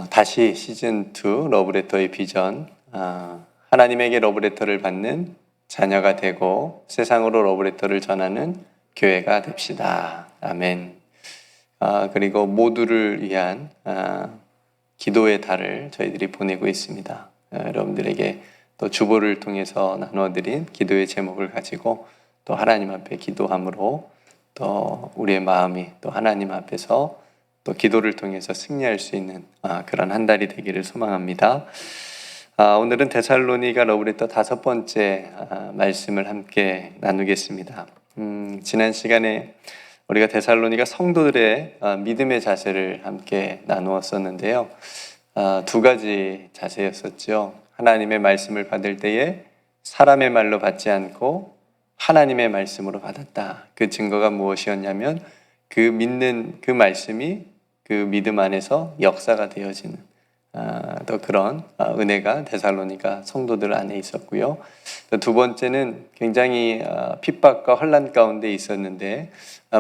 다시 시즌2 러브레터의 비전, 하나님에게 러브레터를 받는 자녀가 되고 세상으로 러브레터를 전하는 교회가 됩시다. 아멘. 그리고 모두를 위한 기도의 달을 저희들이 보내고 있습니다. 여러분들에게 또 주보를 통해서 나눠드린 기도의 제목을 가지고 또 하나님 앞에 기도함으로 또 우리의 마음이 또 하나님 앞에서 또 기도를 통해서 승리할 수 있는 그런 한 달이 되기를 소망합니다. 오늘은 데살로니가 러브레터 5번째 말씀을 함께 나누겠습니다. 지난 시간에 우리가 데살로니가 성도들의 믿음의 자세를 함께 나누었었는데요. 두 가지 자세였었죠. 하나님의 말씀을 받을 때에 사람의 말로 받지 않고 하나님의 말씀으로 받았다. 그 증거가 무엇이었냐면 그 믿는 그 말씀이 그 믿음 안에서 역사가 되어지는 또 그런 은혜가 데살로니가 성도들 안에 있었고요. 또 두 번째는 굉장히 핍박과 혼란 가운데 있었는데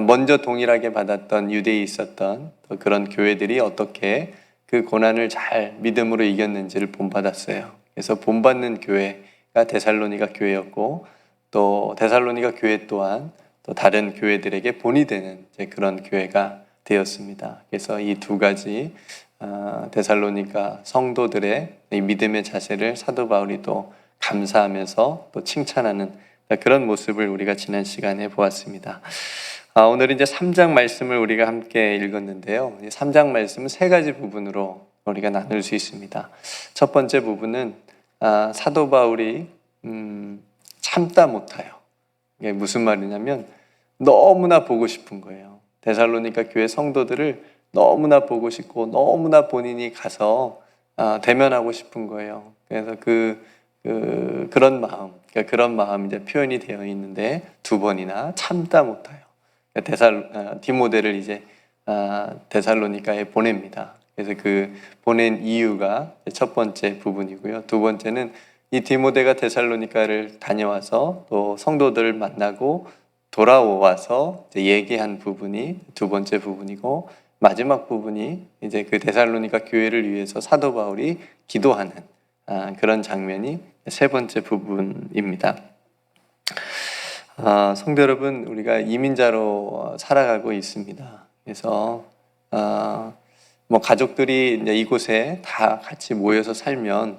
먼저 동일하게 받았던 유대에 있었던 또 그런 교회들이 어떻게 그 고난을 잘 믿음으로 이겼는지를 본받았어요. 그래서 본받는 교회가 데살로니가 교회였고 또 데살로니가 교회 또한 또 다른 교회들에게 본이 되는 그런 교회가 되었습니다. 그래서 이 두 가지 데살로니가 성도들의 이 믿음의 자세를 사도 바울이 또 감사하면서 또 칭찬하는 그런 모습을 우리가 지난 시간에 보았습니다. 오늘 이제 3장 말씀을 우리가 함께 읽었는데요. 3장 말씀은 세 가지 부분으로 우리가 나눌 수 있습니다. 첫 번째 부분은 사도 바울이 참다 못해요. 이게 무슨 말이냐면 너무나 보고 싶은 거예요. 데살로니가 교회 성도들을 너무나 보고 싶고 너무나 본인이 가서 대면하고 싶은 거예요. 그래서 그런 마음, 그러니까 그런 마음이 이제 표현이 되어 있는데 두 번이나 참다 못해요. 디모데를 이제 데살로니가에 보냅니다. 그래서 그 보낸 이유가 첫 번째 부분이고요. 두 번째는 이 디모데가 데살로니가를 다녀와서 또 성도들을 만나고 돌아와서 이제 얘기한 부분이 두 번째 부분이고 마지막 부분이 이제 그 데살로니가 교회를 위해서 사도 바울이 기도하는 그런 장면이 세 번째 부분입니다. 성도 여러분, 우리가 이민자로 살아가고 있습니다. 그래서 가족들이 이제 이곳에 다 같이 모여서 살면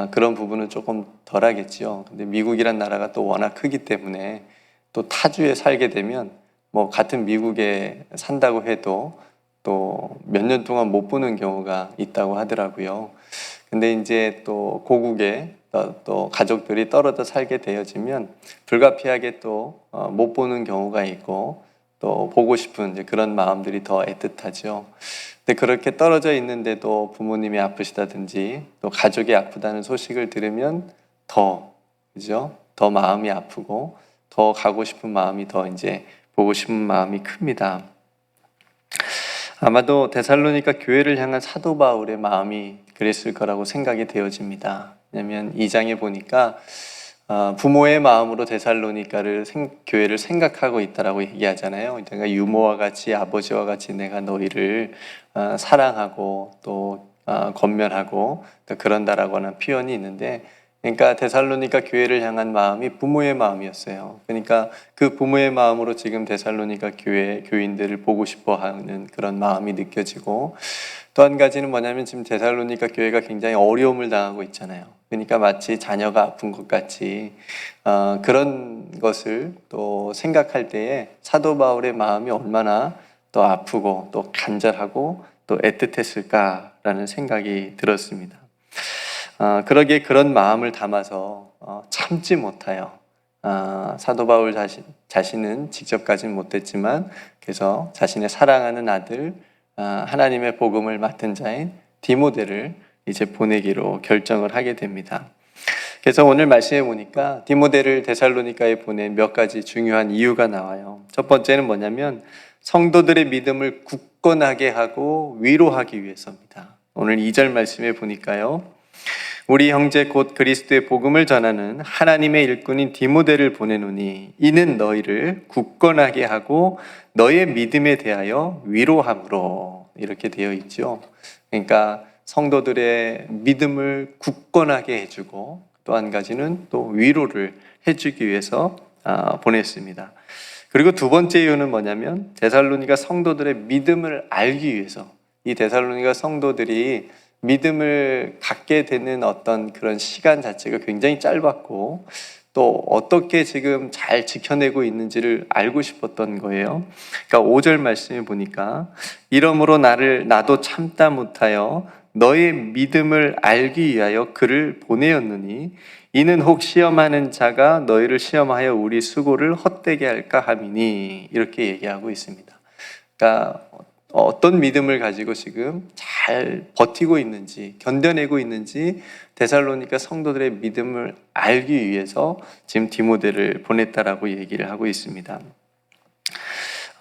그런 부분은 조금 덜하겠죠. 근데 미국이란 나라가 또 워낙 크기 때문에 또 타주에 살게 되면 같은 미국에 산다고 해도 또 몇 년 동안 못 보는 경우가 있다고 하더라고요. 근데 이제 또 고국에 또 가족들이 떨어져 살게 되어지면 불가피하게 또 못 보는 경우가 있고 또 보고 싶은 이제 그런 마음들이 더 애틋하죠. 근데 그렇게 떨어져 있는데도 부모님이 아프시다든지 또 가족이 아프다는 소식을 들으면 그죠? 더 마음이 아프고 더 가고 싶은 마음이 더 이제 보고 싶은 마음이 큽니다. 아마도 데살로니가 교회를 향한 사도 바울의 마음이 그랬을 거라고 생각이 되어집니다. 왜냐하면 2장에 보니까 부모의 마음으로 데살로니가를 교회를 생각하고 있다라고 얘기하잖아요. 내가 유모와 같이 아버지와 같이 내가 너희를 사랑하고 또 권면하고 그런다라고 하는 표현이 있는데 그러니까 데살로니가 교회를 향한 마음이 부모의 마음이었어요. 그러니까 그 부모의 마음으로 지금 데살로니가 교인들을 보고 싶어 하는 그런 마음이 느껴지고 또 한 가지는 뭐냐면 지금 데살로니가 교회가 굉장히 어려움을 당하고 있잖아요. 그러니까 마치 자녀가 아픈 것 같이 그런 것을 또 생각할 때에 사도 바울의 마음이 얼마나 또 아프고 또 간절하고 또 애틋했을까라는 생각이 들었습니다. 그러기에 그런 마음을 담아서 참지 못해요. 사도 바울 자신은 직접 가진 못했지만 그래서 자신의 사랑하는 아들 하나님의 복음을 맡은 자인 디모데를 이제 보내기로 결정을 하게 됩니다. 그래서 오늘 말씀해 보니까 디모데를 데살로니가에 보낸 몇 가지 중요한 이유가 나와요. 첫 번째는 뭐냐면 성도들의 믿음을 굳건하게 하고 위로하기 위해서입니다. 오늘 2절 말씀해 보니까요. 우리 형제 곧 그리스도의 복음을 전하는 하나님의 일꾼인 디모데를 보내노니 이는 너희를 굳건하게 하고 너의 믿음에 대하여 위로함으로 이렇게 되어 있죠. 그러니까 성도들의 믿음을 굳건하게 해주고 또 한 가지는 또 위로를 해주기 위해서 보냈습니다. 그리고 두 번째 이유는 뭐냐면 데살로니가 성도들의 믿음을 알기 위해서, 이 데살로니가 성도들이 믿음을 갖게 되는 어떤 그런 시간 자체가 굉장히 짧았고 또 어떻게 지금 잘 지켜내고 있는지를 알고 싶었던 거예요. 그러니까 5절 말씀을 보니까 이러므로 나도 참다 못하여 너의 믿음을 알기 위하여 그를 보내었느니 이는 혹 시험하는 자가 너희를 시험하여 우리 수고를 헛되게 할까 함이니, 이렇게 얘기하고 있습니다. 그러니까 어떤 믿음을 가지고 지금 잘 버티고 있는지, 견뎌내고 있는지 데살로니가 성도들의 믿음을 알기 위해서 지금 디모데를 보냈다라고 얘기를 하고 있습니다.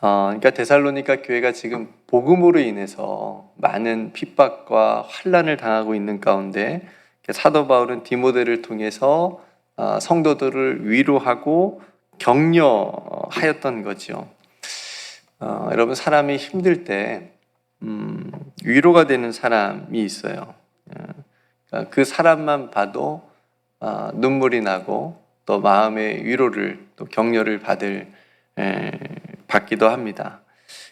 그러니까 데살로니가 교회가 지금 복음으로 인해서 많은 핍박과 환난을 당하고 있는 가운데 사도 바울은 디모데를 통해서 성도들을 위로하고 격려하였던 거죠. 여러분, 사람이 힘들 때 위로가 되는 사람이 있어요. 그 사람만 봐도 눈물이 나고 또 마음의 위로를 또 격려를 받기도 합니다.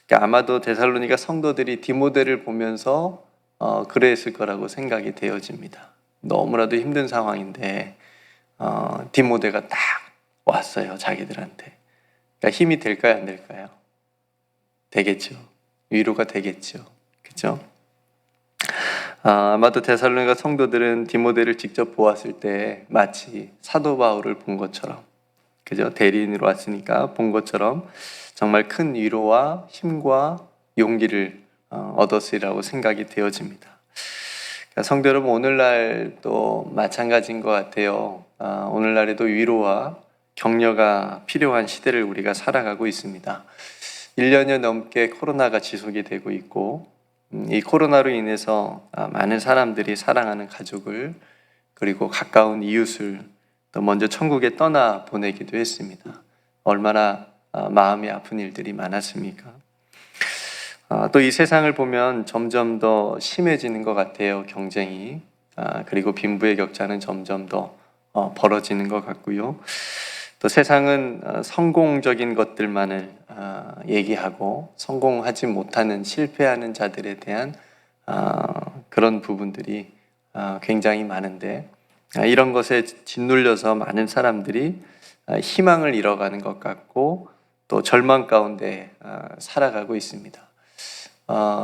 그러니까 아마도 데살로니가 성도들이 디모데를 보면서 그랬을 거라고 생각이 되어집니다. 너무나도 힘든 상황인데 디모데가 딱 왔어요, 자기들한테. 그러니까 힘이 될까요, 안 될까요? 되겠죠. 위로가 되겠죠. 그렇죠? 아마도 데살로니가 성도들은 디모데를 직접 보았을 때 마치 사도 바울을 본 것처럼, 그죠? 대리인으로 왔으니까 본 것처럼 정말 큰 위로와 힘과 용기를 얻었으리라고 생각이 되어집니다. 그러니까 성도 여러분, 오늘날 또 마찬가지인 것 같아요. 오늘날에도 위로와 격려가 필요한 시대를 우리가 살아가고 있습니다. 1년여 넘게 코로나가 지속이 되고 있고 이 코로나로 인해서 많은 사람들이 사랑하는 가족을 그리고 가까운 이웃을 또 먼저 천국에 떠나 보내기도 했습니다. 얼마나 마음이 아픈 일들이 많았습니까? 또 이 세상을 보면 점점 더 심해지는 것 같아요. 경쟁이. 그리고 빈부의 격차는 점점 더 벌어지는 것 같고요. 또 세상은 성공적인 것들만을 얘기하고 성공하지 못하는, 실패하는 자들에 대한 그런 부분들이 굉장히 많은데 이런 것에 짓눌려서 많은 사람들이 희망을 잃어가는 것 같고 또 절망 가운데 살아가고 있습니다.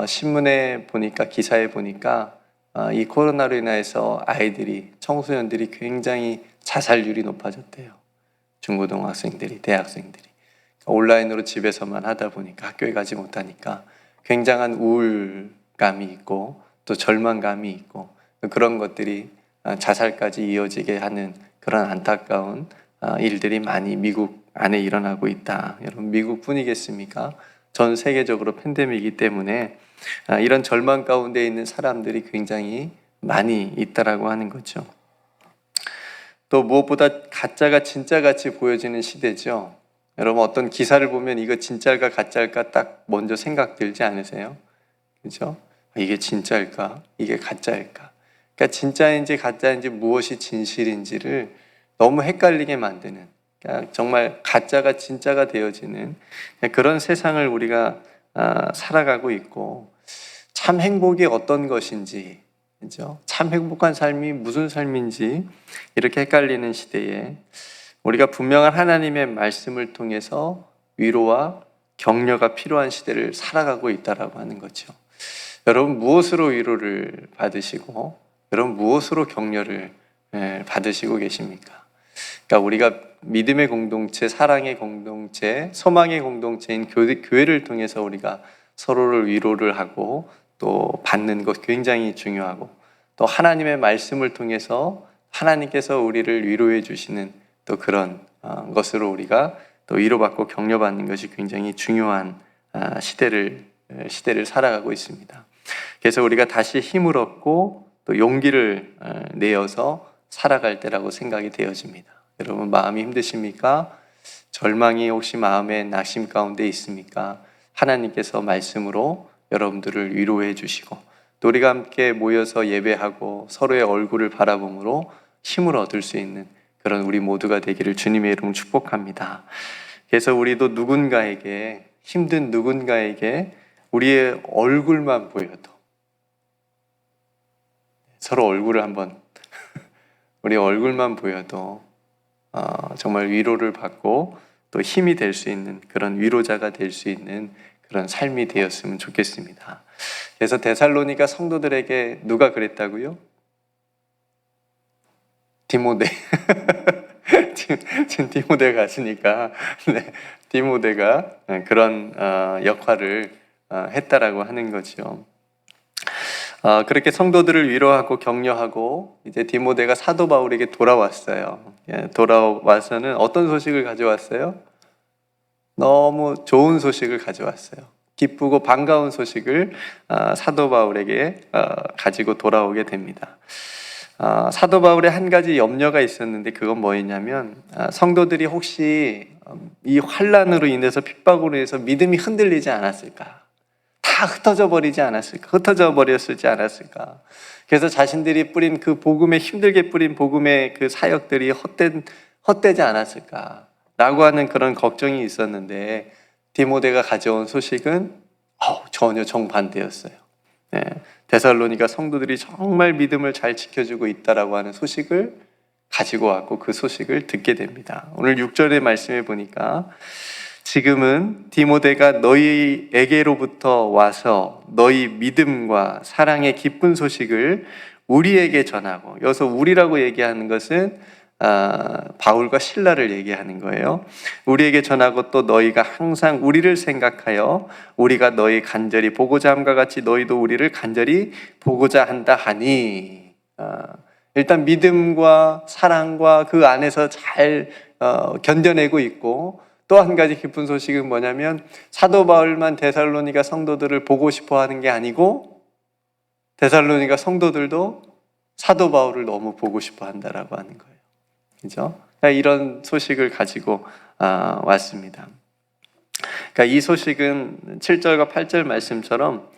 신문에 보니까, 기사에 보니까 이 코로나로 인해서 아이들이, 청소년들이 굉장히 자살률이 높아졌대요. 중고등학생들이, 대학생들이. 온라인으로 집에서만 하다 보니까, 학교에 가지 못하니까 굉장한 우울감이 있고 또 절망감이 있고 그런 것들이 자살까지 이어지게 하는 그런 안타까운 일들이 많이 미국 안에 일어나고 있다. 여러분, 미국뿐이겠습니까? 전 세계적으로 팬데믹이기 때문에 이런 절망 가운데 있는 사람들이 굉장히 많이 있다라고 하는 거죠. 또 무엇보다 가짜가 진짜같이 보여지는 시대죠. 여러분, 어떤 기사를 보면 이거 진짜일까 가짜일까 딱 먼저 생각 들지 않으세요? 그렇죠? 이게 진짜일까? 이게 가짜일까? 그러니까 진짜인지 가짜인지 무엇이 진실인지를 너무 헷갈리게 만드는, 그러니까 정말 가짜가 진짜가 되어지는 그런 세상을 우리가 살아가고 있고, 참 행복이 어떤 것인지, 그렇죠? 참 행복한 삶이 무슨 삶인지 이렇게 헷갈리는 시대에 우리가 분명한 하나님의 말씀을 통해서 위로와 격려가 필요한 시대를 살아가고 있다라고 하는 거죠. 여러분, 무엇으로 위로를 받으시고 여러분 무엇으로 격려를 받으시고 계십니까? 그러니까 우리가 믿음의 공동체, 사랑의 공동체, 소망의 공동체인 교회를 통해서 우리가 서로를 위로를 하고 또 받는 것 굉장히 중요하고, 또 하나님의 말씀을 통해서 하나님께서 우리를 위로해 주시는 또 그런 것으로 우리가 또 위로받고 격려받는 것이 굉장히 중요한 시대를 살아가고 있습니다. 그래서 우리가 다시 힘을 얻고 또 용기를 내어서 살아갈 때라고 생각이 되어집니다. 여러분, 마음이 힘드십니까? 절망이 혹시 마음의 낙심 가운데 있습니까? 하나님께서 말씀으로 여러분들을 위로해 주시고 또 우리가 함께 모여서 예배하고 서로의 얼굴을 바라봄으로 힘을 얻을 수 있는 그런 우리 모두가 되기를 주님의 이름으로 축복합니다. 그래서 우리도 누군가에게 힘든 누군가에게 우리의 얼굴만 보여도 서로 얼굴을 한번 우리 얼굴만 보여도 정말 위로를 받고 또 힘이 될 수 있는 그런 위로자가 될 수 있는 그런 삶이 되었으면 좋겠습니다. 그래서 데살로니가 성도들에게 누가 그랬다고요? 디모데. 지금 디모데가 갔으니까 네, 디모데가 그런 역할을 했다라고 하는 거죠. 그렇게 성도들을 위로하고 격려하고 이제 디모데가 사도 바울에게 돌아왔어요. 돌아와서는 어떤 소식을 가져왔어요? 너무 좋은 소식을 가져왔어요. 기쁘고 반가운 소식을 사도 바울에게 가지고 돌아오게 됩니다. 사도 바울의 한 가지 염려가 있었는데 그건 뭐였냐면 성도들이 혹시 이 환난으로 인해서 핍박으로 인해서 믿음이 흔들리지 않았을까? 다 흩어져 버리지 않았을까? 흩어져 버렸을지 않았을까? 그래서 자신들이 뿌린 그 복음에 힘들게 뿌린 복음의 그 사역들이 헛되지 않았을까? 라고 하는 그런 걱정이 있었는데 디모데가 가져온 소식은 전혀 정반대였어요. 네, 데살로니가 성도들이 정말 믿음을 잘 지켜주고 있다라고 하는 소식을 가지고 왔고 그 소식을 듣게 됩니다. 오늘 6절의 말씀에 보니까 지금은 디모데가 너희에게로부터 와서 너희 믿음과 사랑의 기쁜 소식을 우리에게 전하고, 여기서 우리라고 얘기하는 것은 바울과 실라를 얘기하는 거예요. 우리에게 전하고 또 너희가 항상 우리를 생각하여 우리가 너희 간절히 보고자 함과 같이 너희도 우리를 간절히 보고자 한다 하니, 일단 믿음과 사랑과 그 안에서 잘 견뎌내고 있고, 또 한 가지 기쁜 소식은 뭐냐면 사도 바울만 데살로니가 성도들을 보고 싶어 하는 게 아니고 데살로니가 성도들도 사도 바울을 너무 보고 싶어 한다라고 하는 거예요. 그죠? 그러니까 이런 소식을 가지고 왔습니다. 그러니까 이 소식은 7절과 8절 말씀처럼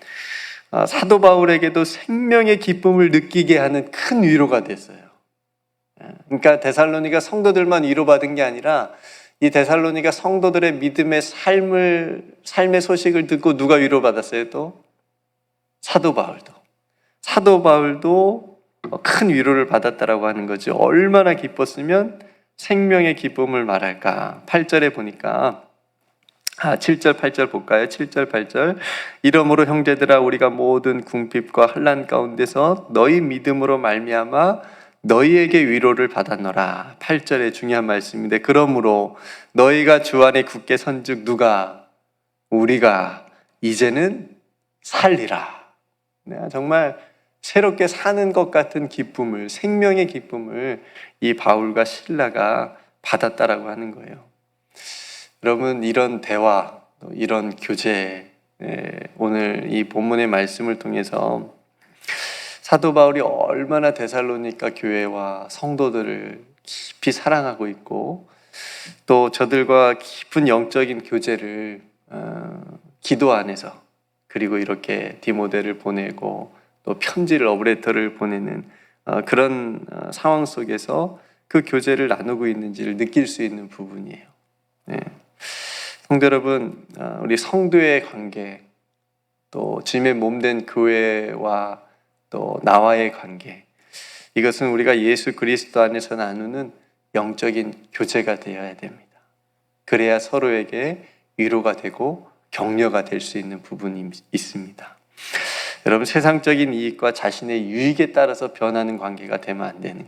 사도 바울에게도 생명의 기쁨을 느끼게 하는 큰 위로가 됐어요. 그러니까 데살로니가 성도들만 위로받은 게 아니라 이 데살로니가 성도들의 믿음의 삶의 소식을 듣고 누가 위로받았어요? 또 사도 바울도 큰 위로를 받았다라고 하는 거죠. 얼마나 기뻤으면 생명의 기쁨을 말할까. 8절에 보니까 7절 8절 볼까요? 7절 8절 이러므로 형제들아 우리가 모든 궁핍과 환난 가운데서 너희 믿음으로 말미암아 너희에게 위로를 받았노라. 8절의 중요한 말씀인데 그러므로 너희가 주 안에 굳게 선즉 누가? 우리가 이제는 살리라. 정말 새롭게 사는 것 같은 기쁨을, 생명의 기쁨을 이 바울과 실라가 받았다라고 하는 거예요. 여러분, 이런 대화, 이런 교제, 오늘 이 본문의 말씀을 통해서 사도 바울이 얼마나 데살로니가 교회와 성도들을 깊이 사랑하고 있고 또 저들과 깊은 영적인 교제를 기도 안에서 그리고 이렇게 디모데를 보내고 또 편지를 러브레터를 보내는 그런 상황 속에서 그 교제를 나누고 있는지를 느낄 수 있는 부분이에요. 네. 성도 여러분, 우리 성도의 관계 또 주님의 몸된 교회와 또 나와의 관계, 이것은 우리가 예수 그리스도 안에서 나누는 영적인 교제가 되어야 됩니다. 그래야 서로에게 위로가 되고 격려가 될 수 있는 부분이 있습니다. 여러분, 세상적인 이익과 자신의 유익에 따라서 변하는 관계가 되면 안 되는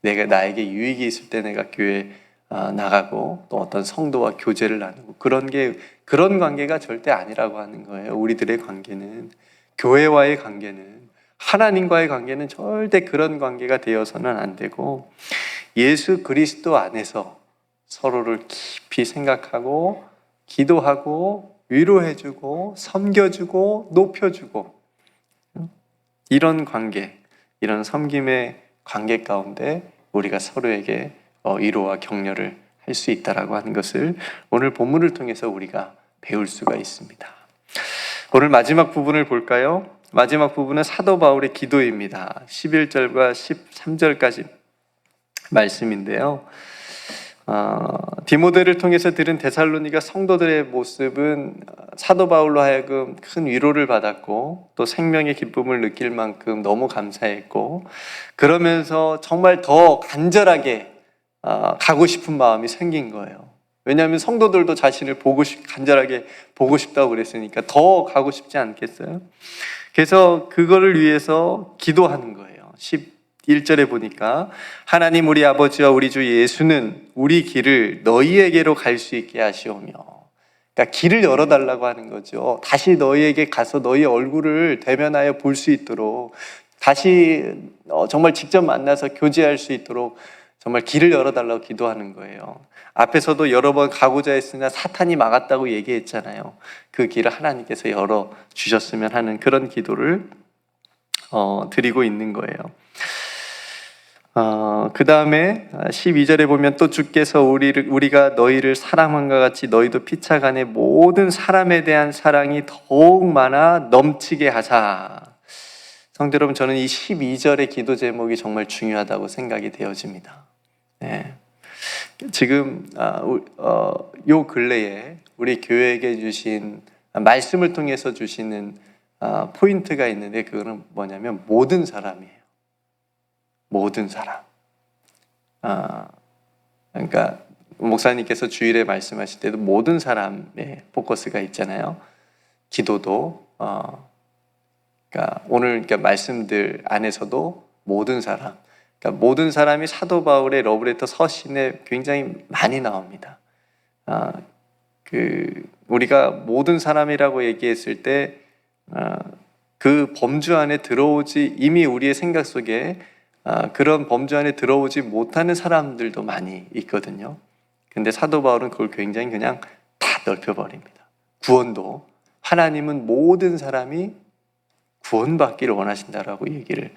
거예요. 나에게 유익이 있을 때 내가 교회에 나가고 또 어떤 성도와 교제를 나누고 그런 관계가 절대 아니라고 하는 거예요. 우리들의 관계는, 교회와의 관계는, 하나님과의 관계는 절대 그런 관계가 되어서는 안 되고 예수 그리스도 안에서 서로를 깊이 생각하고 기도하고 위로해주고 섬겨주고 높여주고 이런 관계, 이런 섬김의 관계 가운데 우리가 서로에게 위로와 격려를 할 수 있다라고 하는 것을 오늘 본문을 통해서 우리가 배울 수가 있습니다. 오늘 마지막 부분을 볼까요? 마지막 부분은 사도 바울의 기도입니다. 11절과 13절까지 말씀인데요. 디모데를 통해서 들은 데살로니가 성도들의 모습은 사도 바울로 하여금 큰 위로를 받았고 또 생명의 기쁨을 느낄 만큼 너무 감사했고, 그러면서 정말 더 간절하게 가고 싶은 마음이 생긴 거예요. 왜냐하면 성도들도 자신을 간절하게 보고 싶다고 그랬으니까 더 가고 싶지 않겠어요? 그래서 그거를 위해서 기도하는 거예요. 11절에 보니까 하나님 우리 아버지와 우리 주 예수는 우리 길을 너희에게로 갈 수 있게 하시오며, 그러니까 길을 열어달라고 하는 거죠. 다시 너희에게 가서 너희 얼굴을 대면하여 볼 수 있도록, 다시 정말 직접 만나서 교제할 수 있도록 정말 길을 열어달라고 기도하는 거예요. 앞에서도 여러 번 가고자 했으나 사탄이 막았다고 얘기했잖아요. 그 길을 하나님께서 열어주셨으면 하는 그런 기도를 드리고 있는 거예요. 그 다음에 12절에 보면 또 주께서 우리가 너희를 사랑함과 같이 너희도 피차간에 모든 사람에 대한 사랑이 더욱 많아 넘치게 하자. 성도 여러분, 저는 이 12절의 기도 제목이 정말 중요하다고 생각이 되어집니다. 네. 지금 요 근래에 우리 교회에게 주신 말씀을 통해서 주시는 포인트가 있는데, 그거는 뭐냐면 모든 사람이에요. 모든 사람. 그러니까 목사님께서 주일에 말씀하실 때도 모든 사람의 포커스가 있잖아요. 기도도 그러니까 오늘 말씀들 안에서도 모든 사람, 그러니까 모든 사람이 사도 바울의 러브레터 서신에 굉장히 많이 나옵니다. 우리가 모든 사람이라고 얘기했을 때 그 범주 안에 들어오지, 이미 우리의 생각 속에 그런 범주 안에 들어오지 못하는 사람들도 많이 있거든요. 근데 사도 바울은 그걸 굉장히 그냥 다 넓혀버립니다. 구원도 하나님은 모든 사람이 구원받기를 원하신다라고 얘기를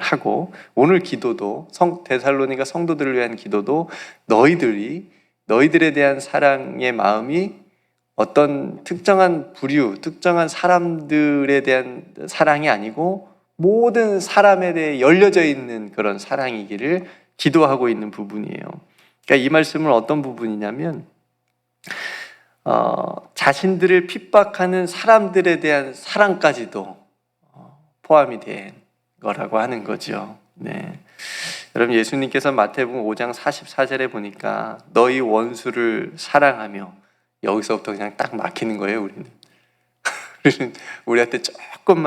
하고, 오늘 기도도 데살로니가 성도들을 위한 기도도 너희들에 대한 사랑의 마음이 어떤 특정한 부류, 특정한 사람들에 대한 사랑이 아니고 모든 사람에 대해 열려져 있는 그런 사랑이기를 기도하고 있는 부분이에요. 그러니까 이 말씀은 어떤 부분이냐면 자신들을 핍박하는 사람들에 대한 사랑까지도 포함이 된 거라고 하는 거죠. 네. 여러분, 예수님께서 마태복음 5장 44절에 보니까 너희 원수를 사랑하며, 여기서부터 그냥 딱 막히는 거예요. 우리는 우리한테 조금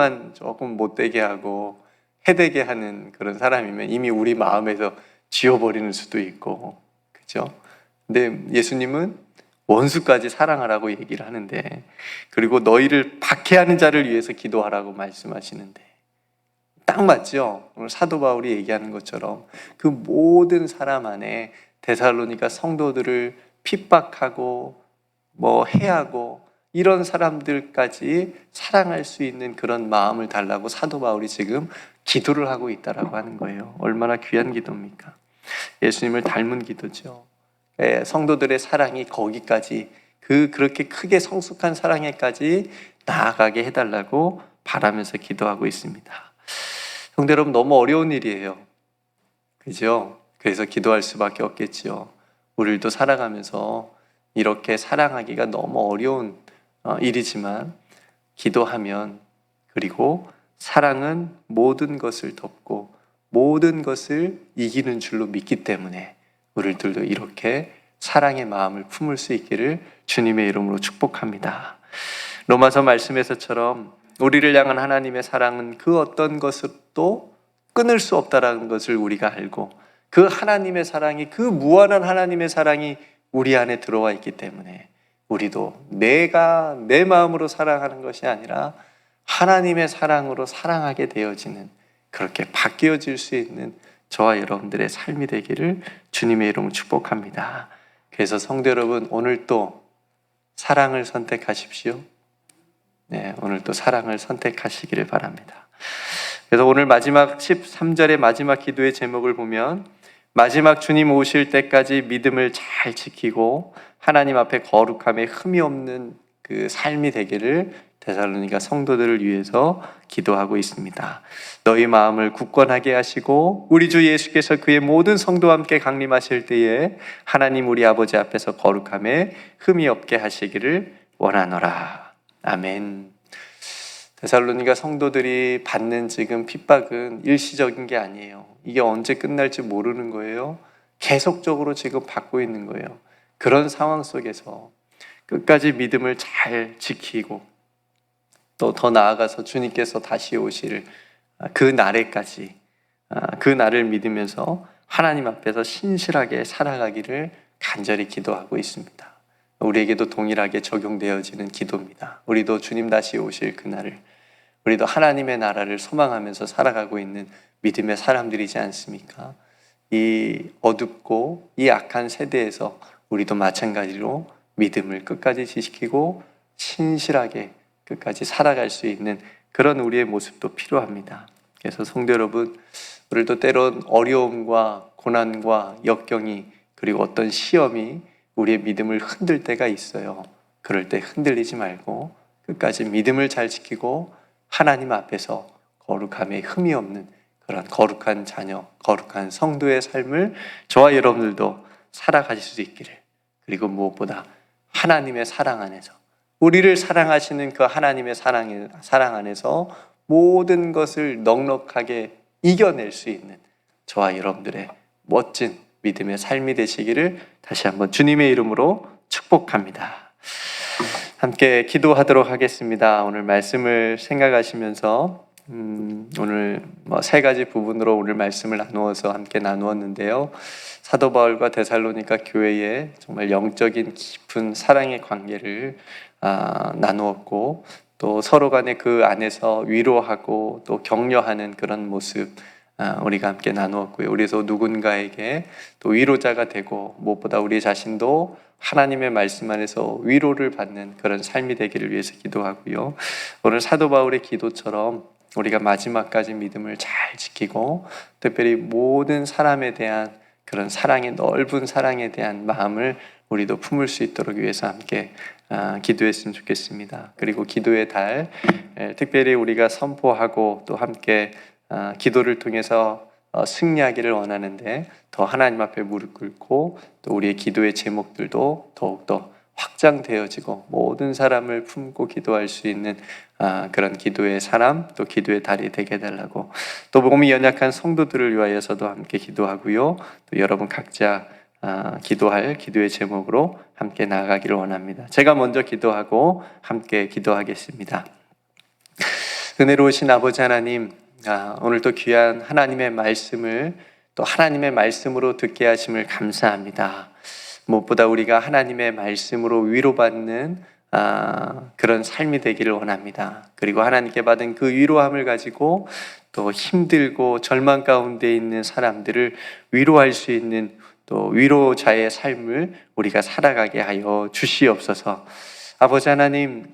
못되게 하고 해되게 하는 그런 사람이면 이미 우리 마음에서 지워버리는 수도 있고, 그죠? 근데 예수님은 원수까지 사랑하라고 얘기를 하는데, 그리고 너희를 박해하는 자를 위해서 기도하라고 말씀하시는데 딱 맞죠? 오늘 사도 바울이 얘기하는 것처럼 그 모든 사람 안에 데살로니가 성도들을 핍박하고 해하고 이런 사람들까지 사랑할 수 있는 그런 마음을 달라고 사도 바울이 지금 기도를 하고 있다라고 하는 거예요. 얼마나 귀한 기도입니까? 예수님을 닮은 기도죠. 성도들의 사랑이 거기까지, 그렇게 크게 성숙한 사랑에까지 나아가게 해달라고 바라면서 기도하고 있습니다. 성도 여러분, 너무 어려운 일이에요. 그죠? 그래서 기도할 수밖에 없겠죠. 우리도 살아가면서 이렇게 사랑하기가 너무 어려운 일이지만 기도하면, 그리고 사랑은 모든 것을 덮고 모든 것을 이기는 줄로 믿기 때문에 우리들도 이렇게 사랑의 마음을 품을 수 있기를 주님의 이름으로 축복합니다. 로마서 말씀에서처럼 우리를 향한 하나님의 사랑은 그 어떤 것도 끊을 수 없다라는 것을 우리가 알고, 그 하나님의 사랑이, 그 무한한 하나님의 사랑이 우리 안에 들어와 있기 때문에 우리도 내가 내 마음으로 사랑하는 것이 아니라 하나님의 사랑으로 사랑하게 되어지는, 그렇게 바뀌어질 수 있는 저와 여러분들의 삶이 되기를 주님의 이름으로 축복합니다. 그래서 성도 여러분, 오늘 또 사랑을 선택하십시오. 네, 오늘 또 사랑을 선택하시기를 바랍니다. 그래서 오늘 마지막 13절의 마지막 기도의 제목을 보면, 마지막 주님 오실 때까지 믿음을 잘 지키고 하나님 앞에 거룩함에 흠이 없는 그 삶이 되기를 데살로니가 성도들을 위해서 기도하고 있습니다. 너희 마음을 굳건하게 하시고 우리 주 예수께서 그의 모든 성도와 함께 강림하실 때에 하나님 우리 아버지 앞에서 거룩함에 흠이 없게 하시기를 원하노라. 아멘. 데살로니가 성도들이 받는 지금 핍박은 일시적인 게 아니에요. 이게 언제 끝날지 모르는 거예요. 계속적으로 지금 받고 있는 거예요. 그런 상황 속에서 끝까지 믿음을 잘 지키고 또 더 나아가서 주님께서 다시 오실 그 날에까지 그 날을 믿으면서 하나님 앞에서 신실하게 살아가기를 간절히 기도하고 있습니다. 우리에게도 동일하게 적용되어지는 기도입니다. 우리도 주님 다시 오실 그날을, 우리도 하나님의 나라를 소망하면서 살아가고 있는 믿음의 사람들이지 않습니까? 이 어둡고 이 악한 세대에서 우리도 마찬가지로 믿음을 끝까지 지키고 신실하게 끝까지 살아갈 수 있는 그런 우리의 모습도 필요합니다. 그래서 성도 여러분, 우리도 때론 어려움과 고난과 역경이 그리고 어떤 시험이 우리의 믿음을 흔들 때가 있어요. 그럴 때 흔들리지 말고 끝까지 믿음을 잘 지키고 하나님 앞에서 거룩함에 흠이 없는 그런 거룩한 자녀, 거룩한 성도의 삶을 저와 여러분들도 살아가실 수 있기를, 그리고 무엇보다 하나님의 사랑 안에서, 우리를 사랑하시는 그 하나님의 사랑 안에서 모든 것을 넉넉하게 이겨낼 수 있는 저와 여러분들의 멋진 믿음의 삶이 되시기를 다시 한번 주님의 이름으로 축복합니다. 함께 기도하도록 하겠습니다. 오늘 말씀을 생각하시면서 오늘 세 가지 부분으로 오늘 말씀을 나누어서 함께 나누었는데요. 사도 바울과 데살로니가 교회의 정말 영적인 깊은 사랑의 관계를 나누었고, 또 서로 간에 그 안에서 위로하고 또 격려하는 그런 모습 우리가 함께 나누었고요. 우리도 누군가에게 또 위로자가 되고 무엇보다 우리 자신도 하나님의 말씀 안에서 위로를 받는 그런 삶이 되기를 위해서 기도하고요. 오늘 사도 바울의 기도처럼 우리가 마지막까지 믿음을 잘 지키고 특별히 모든 사람에 대한 그런 사랑의 넓은 사랑에 대한 마음을 우리도 품을 수 있도록 위해서 함께 기도했으면 좋겠습니다. 그리고 기도의 달, 특별히 우리가 선포하고 또 함께 기도를 통해서 승리하기를 원하는데 더 하나님 앞에 무릎 꿇고 또 우리의 기도의 제목들도 더욱더 확장되어지고 모든 사람을 품고 기도할 수 있는 그런 기도의 사람, 또 기도의 달이 되게 해달라고, 또 몸이 연약한 성도들을 위하여서도 함께 기도하고요. 또 여러분 각자 기도할 기도의 제목으로 함께 나아가기를 원합니다. 제가 먼저 기도하고 함께 기도하겠습니다. 은혜로우신 아버지 하나님, 오늘도 귀한 하나님의 말씀을 또 하나님의 말씀으로 듣게 하심을 감사합니다. 무엇보다 우리가 하나님의 말씀으로 위로받는 그런 삶이 되기를 원합니다. 그리고 하나님께 받은 그 위로함을 가지고 또 힘들고 절망 가운데 있는 사람들을 위로할 수 있는 또 위로자의 삶을 우리가 살아가게 하여 주시옵소서. 아버지 하나님,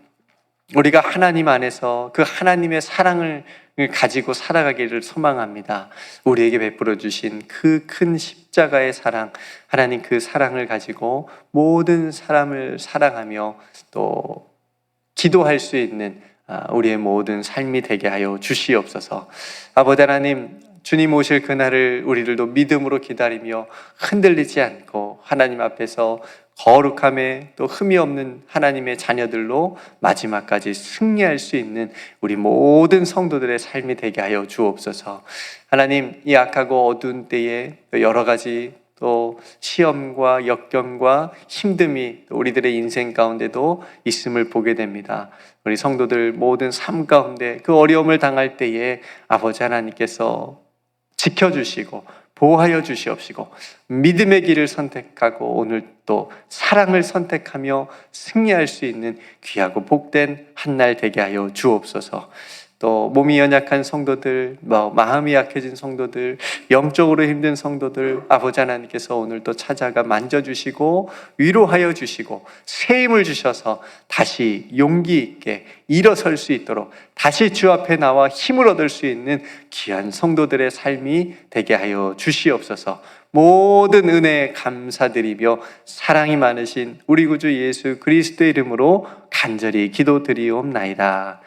우리가 하나님 안에서 그 하나님의 사랑을 가지고 살아가기를 소망합니다. 우리에게 베풀어 주신 그 큰 십자가의 사랑, 하나님 그 사랑을 가지고 모든 사람을 사랑하며 또 기도할 수 있는 우리의 모든 삶이 되게 하여 주시옵소서. 아버지 하나님, 주님 오실 그날을 우리들도 믿음으로 기다리며 흔들리지 않고 하나님 앞에서 거룩함에 또 흠이 없는 하나님의 자녀들로 마지막까지 승리할 수 있는 우리 모든 성도들의 삶이 되게 하여 주옵소서. 하나님, 이 악하고 어두운 때에 여러 가지 또 시험과 역경과 힘듦이 우리들의 인생 가운데도 있음을 보게 됩니다. 우리 성도들 모든 삶 가운데 그 어려움을 당할 때에 아버지 하나님께서 지켜주시고 보호하여 주시옵시고 믿음의 길을 선택하고 오늘 또 사랑을 선택하며 승리할 수 있는 귀하고 복된 한 날 되게 하여 주옵소서. 또 몸이 연약한 성도들, 마음이 약해진 성도들, 영적으로 힘든 성도들, 아버지 하나님께서 오늘 또 찾아가 만져주시고 위로하여 주시고 새 힘을 주셔서 다시 용기 있게 일어설 수 있도록 다시 주 앞에 나와 힘을 얻을 수 있는 귀한 성도들의 삶이 되게 하여 주시옵소서. 모든 은혜에 감사드리며 사랑이 많으신 우리 구주 예수 그리스도의 이름으로 간절히 기도드리옵나이다.